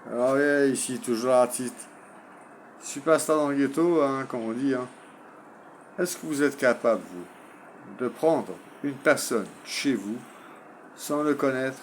Alors, ouais, ici, toujours l'artiste. Superstar dans le ghetto, hein, comme on dit. Hein. Est-ce que vous êtes capable, vous, de prendre une personne chez vous, sans le connaître,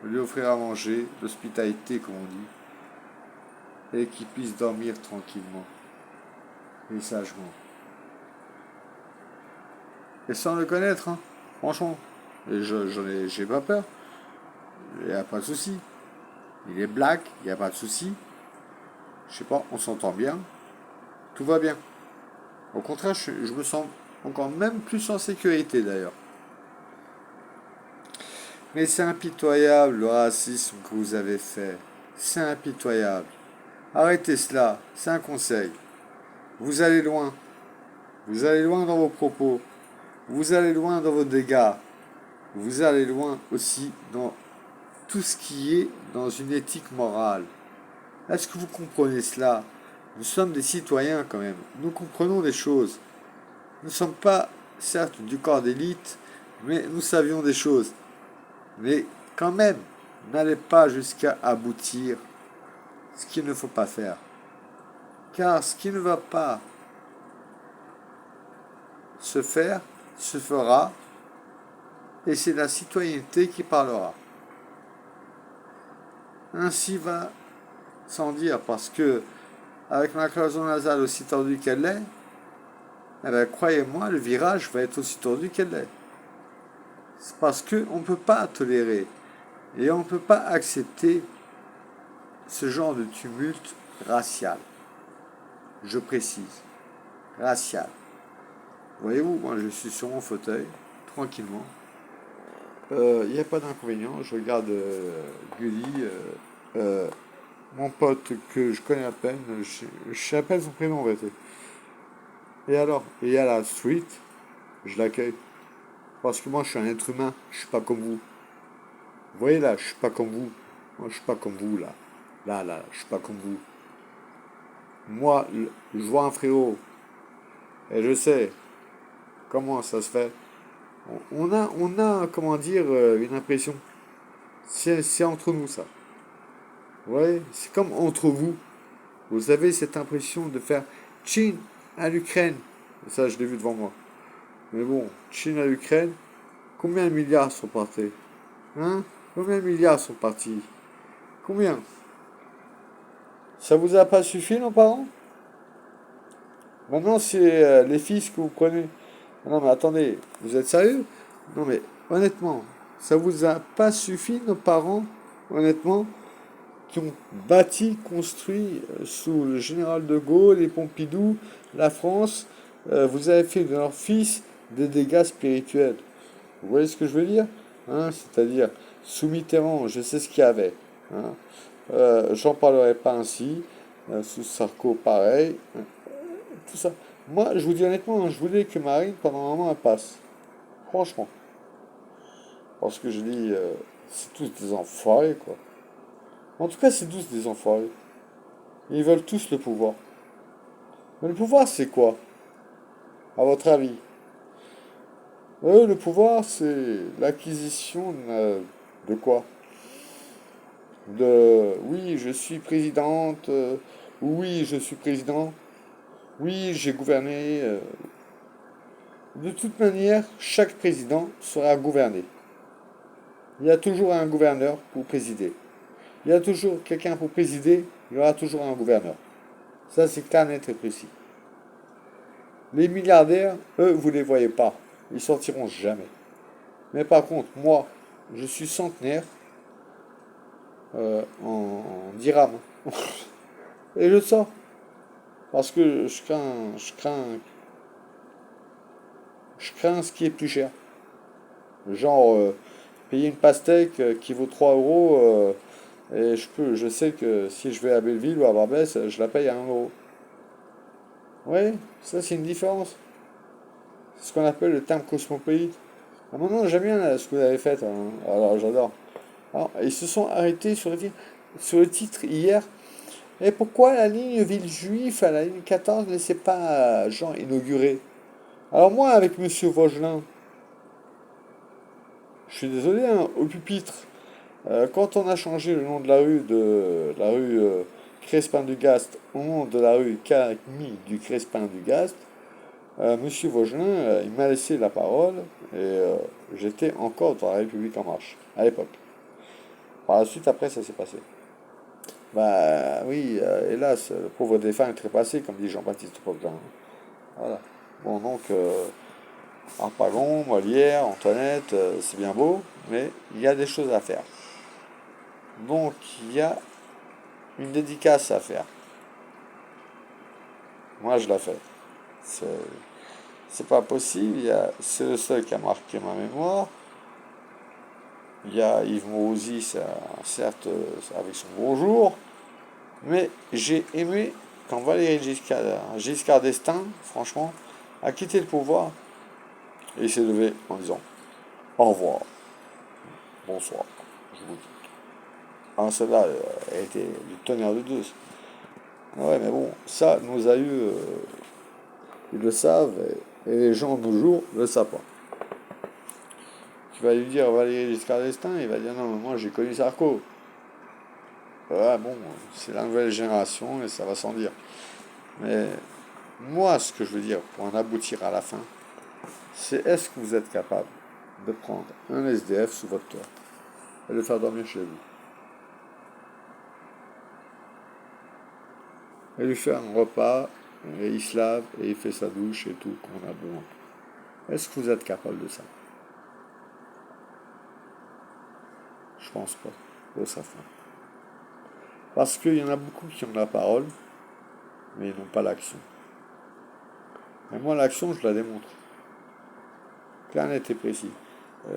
lui offrir à manger, l'hospitalité, comme on dit, et qu'il puisse dormir tranquillement et sagement? Et sans le connaître, hein, franchement. Et j'ai pas peur. Il n'y a pas de souci. Il est black, il n'y a pas de souci. Je sais pas, on s'entend bien. Tout va bien. Au contraire, je me sens encore même plus en sécurité d'ailleurs. Mais c'est impitoyable le racisme que vous avez fait. C'est impitoyable. Arrêtez cela, c'est un conseil. Vous allez loin. Vous allez loin dans vos propos. Vous allez loin dans vos dégâts. Vous allez loin aussi dans tout ce qui est dans une éthique morale. Est-ce que vous comprenez cela? Nous sommes des citoyens quand même. Nous comprenons des choses. Nous ne sommes pas, certes, du corps d'élite, mais nous savions des choses. Mais quand même, n'allez pas jusqu'à aboutir ce qu'il ne faut pas faire. Car ce qui ne va pas se faire, se fera, et c'est la citoyenneté qui parlera. Ainsi va sans dire, parce que avec ma cloison nasale aussi tordue qu'elle est, eh bien, croyez-moi, le virage va être aussi tordu qu'elle est. C'est parce qu'on ne peut pas tolérer et on ne peut pas accepter ce genre de tumulte racial. Je précise, racial. Voyez-vous, moi je suis sur mon fauteuil, tranquillement. Il n'y a pas d'inconvénient, je regarde Gulli, euh, mon pote que je connais à peine, je sais à peine son prénom en fait. Et alors, et à la street, je l'accueille. Parce que moi je suis un être humain, je suis pas comme vous. Vous voyez là, je suis pas comme vous. Moi je suis pas comme vous là. Là, je suis pas comme vous. Moi, je vois un frérot et je sais comment ça se fait. On a comment dire, une impression. C'est entre nous ça. Ouais, c'est comme entre vous. Vous avez cette impression de faire Chine à l'Ukraine. Ça, je l'ai vu devant moi. Mais bon, Chine à l'Ukraine, combien de milliards sont partis? Hein? Combien de milliards sont partis? Combien? Ça vous a pas suffi, nos parents? Maintenant, c'est les fils que vous prenez. Non, mais attendez, vous êtes sérieux? Non, mais honnêtement, ça vous a pas suffi, nos parents, honnêtement, qui ont bâti, construit sous le général de Gaulle, les Pompidou, la France, vous avez fait de leurs fils des dégâts spirituels. Vous voyez ce que je veux dire? Hein, c'est-à-dire, sous Mitterrand, je sais ce qu'il y avait. Hein. J'en parlerai pas ainsi. Sous Sarko, pareil. Hein, tout ça. Moi, je vous dis honnêtement, hein, je voulais que Marine, pendant un moment, elle passe. Franchement. Parce que je dis, c'est tous des enfoirés, quoi. En tout cas, c'est tous des enfoirés. Ils veulent tous le pouvoir. Mais le pouvoir, c'est quoi, à votre avis? Le pouvoir, c'est l'acquisition de quoi? De oui, je suis présidente, oui, je suis président, oui, j'ai gouverné. De toute manière, chaque président sera gouverné. Il y a toujours un gouverneur pour présider. Il y a toujours quelqu'un pour présider, il y aura toujours un gouverneur. Ça, c'est clair, net et précis. Les milliardaires, eux, vous ne les voyez pas. Ils sortiront jamais. Mais par contre, moi, je suis centenaire en dirham. Et je sors. Parce que je crains ce qui est plus cher. Genre, payer une pastèque qui vaut 3 euros, et je sais que si je vais à Belleville ou à Barbès, je la paye à 1 euro. Oui, ça c'est une différence. C'est ce qu'on appelle le terme cosmopolite. Ah, maintenant, j'aime bien ce que vous avez fait, hein. Alors, j'adore. Alors, ils se sont arrêtés sur le titre hier. Et pourquoi la ligne Villejuif à la ligne 14 ne laissait pas Jean inaugurer? Alors moi, avec Monsieur Vaugelin, je suis désolé, hein, au pupitre, Quand on a changé le nom de la rue Crespin du Gast au nom de la rue Camille du Crespin du Gast, Monsieur Vaugelin, il m'a laissé la parole et j'étais encore dans la République en marche à l'époque. Par la suite, après, ça s'est passé. Bah oui, hélas, le pauvre défunt est trépassé, comme dit Jean-Baptiste Poquelin. Voilà. Bon, donc, Harpagon, Molière, Antoinette, c'est bien beau, mais il y a des choses à faire. Donc, il y a une dédicace à faire. Moi, je la fais. C'est c'est pas possible, c'est le seul qui a marqué ma mémoire. Il y a Yves Mourouzi, certes, avec son bonjour, mais j'ai aimé quand Valéry Giscard d'Estaing, franchement, a quitté le pouvoir et il s'est levé en disant au revoir, bonsoir, je vous dis. Ah, celle-là, elle était du tonnerre de Zeus. Ouais, mais bon, ça, nos aïeux, ils le savent et les gens de nos jours ne le savent pas. Tu vas lui dire Valéry Giscard d'Estaing, il va dire non, mais moi j'ai connu Sarko. Ouais, bon, c'est la nouvelle génération et ça va sans dire. Mais moi, ce que je veux dire, pour en aboutir à la fin, c'est est-ce que vous êtes capable de prendre un SDF sous votre toit et le faire dormir chez vous et lui faire un repas et il se lave et il fait sa douche et tout qu'on a besoin. Est-ce que vous êtes capable de ça? Je pense pas. Pour sa fin. Parce qu'il y en a beaucoup qui ont la parole, mais ils n'ont pas l'action. Et moi, l'action, je la démontre. Clair, net et précis.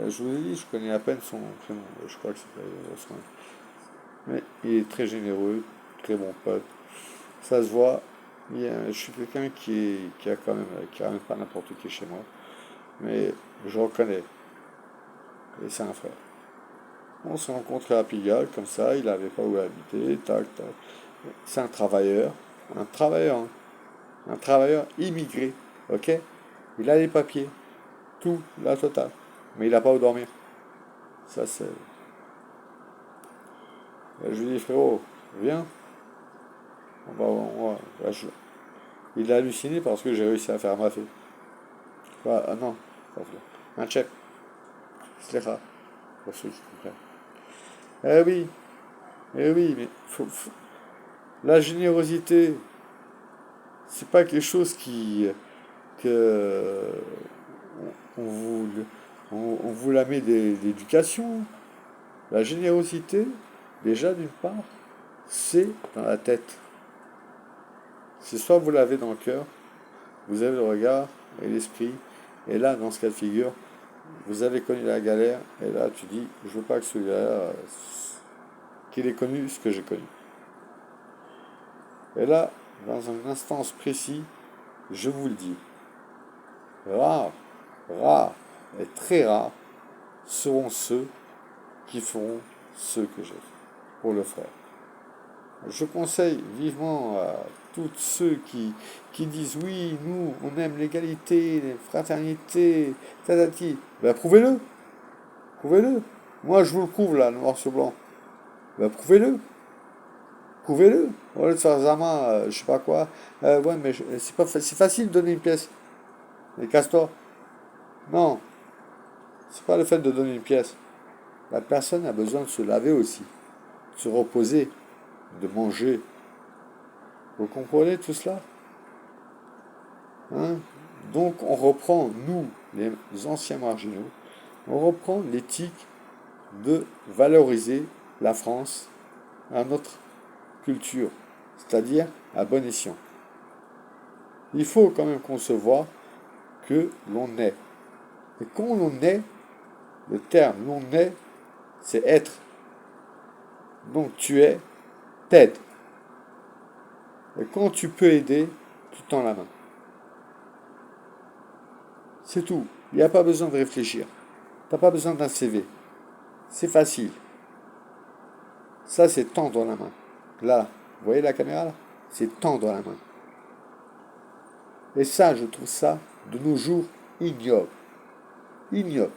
Je vous ai dit, je connais à peine son prénom. Je crois que c'est Osman. Mais il est très généreux, très bon pote. Ça se voit. Je suis quelqu'un qui ramène pas n'importe qui chez moi. Mais je reconnais. Et c'est un frère. On s'est rencontrés à Pigalle, comme ça, il n'avait pas où habiter, tac, tac. C'est un travailleur, hein. Un travailleur immigré, ok? Il a les papiers, tout, la totale. Mais il n'a pas où dormir. Ça, c'est. Je lui dis, frérot, viens. Il a halluciné parce que j'ai réussi à faire ma fille. Ah non, un chef. Slicha, pour ceux qui comprennent. Oui, oui, mais la générosité, c'est pas quelque chose que on vous, on vous la met d'éducation. La générosité, déjà d'une part, c'est dans la tête. C'est soit vous l'avez dans le cœur, vous avez le regard et l'esprit, et là, dans ce cas de figure, vous avez connu la galère, et là, tu dis, je veux pas que celui-là, qu'il ait connu ce que j'ai connu. Et là, dans un instance précis, je vous le dis, rares, rares et très rares seront ceux qui feront ce que j'ai fait pour le frère. Je conseille vivement à tous ceux qui disent oui, nous, on aime l'égalité, la fraternité, tatati. Ben prouvez-le, prouvez-le. Moi, je vous le prouve là, noir sur blanc. Ben prouvez-le, prouvez-le. Au lieu de faire Zama, je sais pas quoi. Ouais, mais c'est facile de donner une pièce. Mais casse-toi. Non, c'est pas le fait de donner une pièce. La personne a besoin de se laver aussi, de se reposer, de manger. Vous comprenez tout cela? Hein? Donc on reprend, nous, les anciens marginaux, on reprend l'éthique de valoriser la France à notre culture, c'est-à-dire à bon escient. Il faut quand même concevoir que l'on est. Et quand l'on est, le terme l'on est, c'est être. Donc tu es, t'aides. Et quand tu peux aider, tu tends la main. C'est tout. Il n'y a pas besoin de réfléchir. Tu n'as pas besoin d'un CV. C'est facile. Ça, c'est tendre la main. Là, vous voyez la caméra là? C'est tendre la main. Et ça, je trouve ça, de nos jours, ignoble. Ignoble.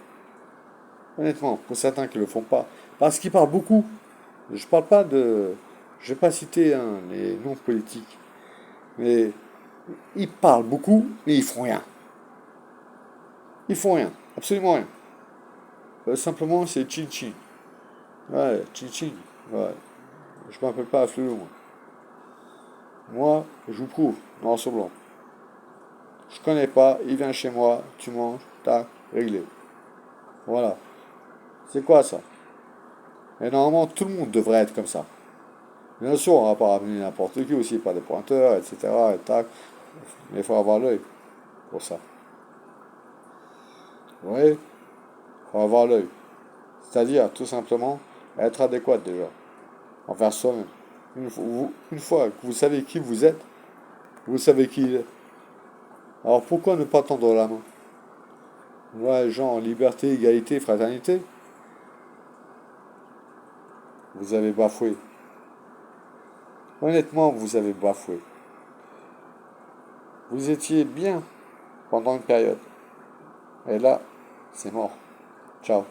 Honnêtement, pour certains qui ne le font pas, Parce qu'il parle beaucoup. Je parle pas de. Je vais pas citer hein, les noms politiques. Mais ils parlent beaucoup, mais ils font rien. Ils font rien. Absolument rien. Simplement, c'est chin-chin. Ouais, chin-chin. Ouais. Je m'appelle pas Afflelou, moi. Moi, je vous prouve, noir sur blanc. Je connais pas, il vient chez moi, tu manges, tac, réglé. Voilà. C'est quoi ça? Et normalement, tout le monde devrait être comme ça. Bien sûr, on va pas ramener n'importe qui aussi, pas des pointeurs, etc. Et tac. Mais il faut avoir l'œil pour ça. Oui, il faut avoir l'œil. C'est-à-dire, tout simplement, être adéquat déjà, envers soi-même. Une fois que vous savez qui vous êtes, vous savez qui il est. Alors pourquoi ne pas tendre la main? Ouais, genre, liberté, égalité, fraternité, vous avez bafoué. Honnêtement, vous avez bafoué. Vous étiez bien pendant une période. Et là, c'est mort. Ciao.